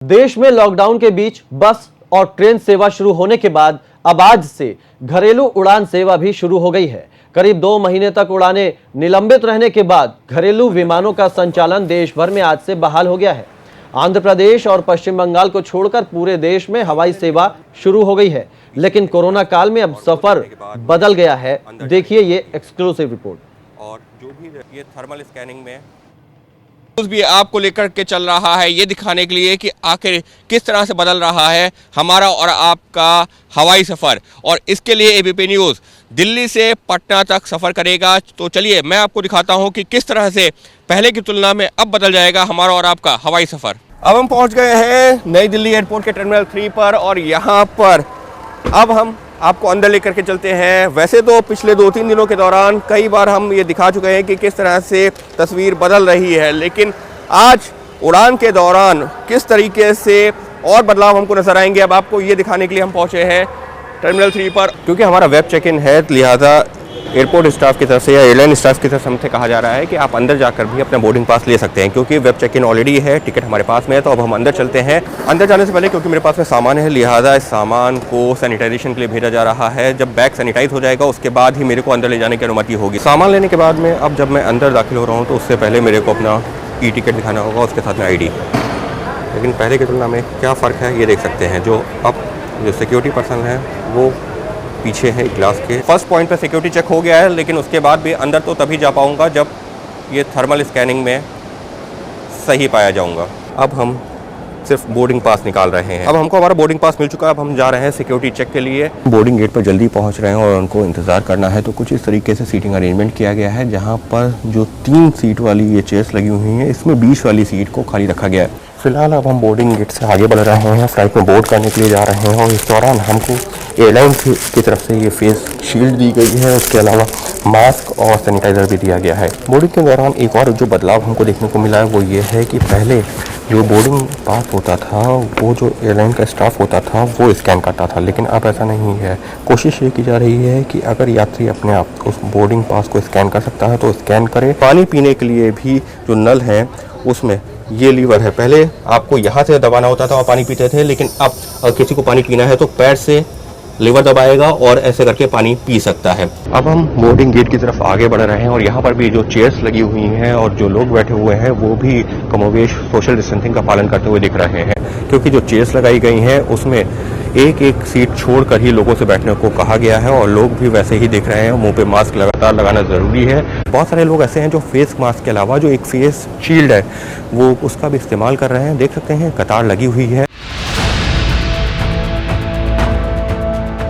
देश में लॉकडाउन के बीच बस और ट्रेन सेवा शुरू होने के बाद अब आज से घरेलू उड़ान सेवा भी शुरू हो गई है। करीब 2 महीने तक उड़ानें निलंबित रहने के बाद घरेलू विमानों का संचालन देश भर में आज से बहाल हो गया है। आंध्र प्रदेश और पश्चिम बंगाल को छोड़कर पूरे देश में हवाई सेवा शुरू हो गई है, लेकिन कोरोना काल में अब सफर बदल गया है। देखिए ये एक्सक्लूसिव रिपोर्ट। और जो भी ये थर्मल स्कैनिंग में भी आपको लेकर के चल रहा है, ये दिखाने के लिए कि आखिर किस तरह से बदल रहा है हमारा और आपका हवाई सफ़र। और इसके लिए एबीपी न्यूज़ दिल्ली से पटना तक सफ़र करेगा। तो चलिए मैं आपको दिखाता हूं कि किस तरह से पहले की तुलना में अब बदल जाएगा हमारा और आपका हवाई सफ़र। अब हम पहुंच गए हैं नई दिल्ली एयरपोर्ट के टर्मिनल 3 पर और यहाँ पर अब हम आपको अंदर लेकर के चलते हैं। वैसे तो पिछले 2-3 दिनों के दौरान कई बार हम ये दिखा चुके हैं कि किस तरह से तस्वीर बदल रही है, लेकिन आज उड़ान के दौरान किस तरीके से और बदलाव हमको नजर आएंगे, अब आपको ये दिखाने के लिए हम पहुंचे हैं टर्मिनल 3 पर। क्योंकि हमारा वेब चेक इन है, लिहाजा एयरपोर्ट स्टाफ की तरफ से या एयरलाइन स्टाफ की तरफ से हमसे कहा जा रहा है कि आप अंदर जाकर भी अपना बोर्डिंग पास ले सकते हैं। क्योंकि वेब चेक इन ऑलरेडी है, टिकट हमारे पास में है, तो अब हम अंदर चलते हैं। अंदर जाने से पहले क्योंकि मेरे पास में सामान है, लिहाजा इस सामान को सैनिटाइजेशन के लिए भेजा जा रहा है। जब बैग सैनिटाइज हो जाएगा उसके बाद ही मेरे को अंदर ले जाने की अनुमति होगी। सामान लेने के बाद में अब जब मैं अंदर दाखिल हो रहा हूँ तो उससे पहले मेरे को अपना ई टिकट दिखाना होगा, उसके साथ में ID। लेकिन पहले की तुलना में क्या फ़र्क है ये देख सकते हैं। जो अब जो सिक्योरिटी पर्सन है वो पीछे है ग्लास के। फर्स्ट पॉइंट पे सिक्योरिटी चेक हो गया है, लेकिन उसके बाद भी अंदर तो तभी जा पाऊंगा जब ये थर्मल स्कैनिंग में सही पाया जाऊंगा। अब हम सिर्फ बोर्डिंग पास निकाल रहे हैं। अब हमको हमारा बोर्डिंग पास मिल चुका है। अब हम जा रहे हैं सिक्योरिटी चेक के लिए। बोर्डिंग गेट पर जल्दी पहुंच रहे हैं और उनको इंतज़ार करना है। तो कुछ इस तरीके से सीटिंग अरेंजमेंट किया गया है, जहाँ पर जो 3 सीट वाली ये चेयर्स लगी हुई हैं, इसमें बीच वाली सीट को खाली रखा गया है। फिलहाल अब हम बोर्डिंग गेट से आगे बढ़ रहे हैं, फ्लाइट में बोर्ड करने के लिए जा रहे हैं। और इस दौरान हमको एयरलाइन की तरफ से ये फेस शील्ड दी गई है, उसके अलावा मास्क और सैनिटाइज़र भी दिया गया है। बोर्डिंग के दौरान एक और जो बदलाव हमको देखने को मिला है वो ये है कि पहले जो बोर्डिंग पास होता था वो जो एयरलाइन का स्टाफ होता था वो स्कैन करता था, लेकिन अब ऐसा नहीं है। कोशिश ये की जा रही है कि अगर यात्री अपने आप उस बोर्डिंग पास को स्कैन कर सकता है तो स्कैन करे। पानी पीने के लिए भी जो नल है उसमें ये लीवर है। पहले आपको यहाँ से दबाना होता था और पानी पीते थे, लेकिन अब अगर किसी को पानी पीना है तो पैर से लीवर दबाएगा और ऐसे करके पानी पी सकता है। अब हम बोर्डिंग गेट की तरफ आगे बढ़ रहे हैं और यहाँ पर भी जो चेयर्स लगी हुई हैं और जो लोग बैठे हुए हैं वो भी कमोवेश सोशल डिस्टेंसिंग का पालन करते हुए दिख रहे हैं। क्योंकि जो चेयर्स लगाई गई हैं उसमें एक सीट छोड़कर ही लोगों से बैठने को कहा गया है और लोग भी वैसे ही दिख रहे हैं। मुंह पे मास्क लगातार लगाना ज़रूरी है। बहुत सारे लोग ऐसे हैं जो फेस मास्क के अलावा जो एक फेस शील्ड है वो उसका भी इस्तेमाल कर रहे हैं। देख सकते हैं कतार लगी हुई है।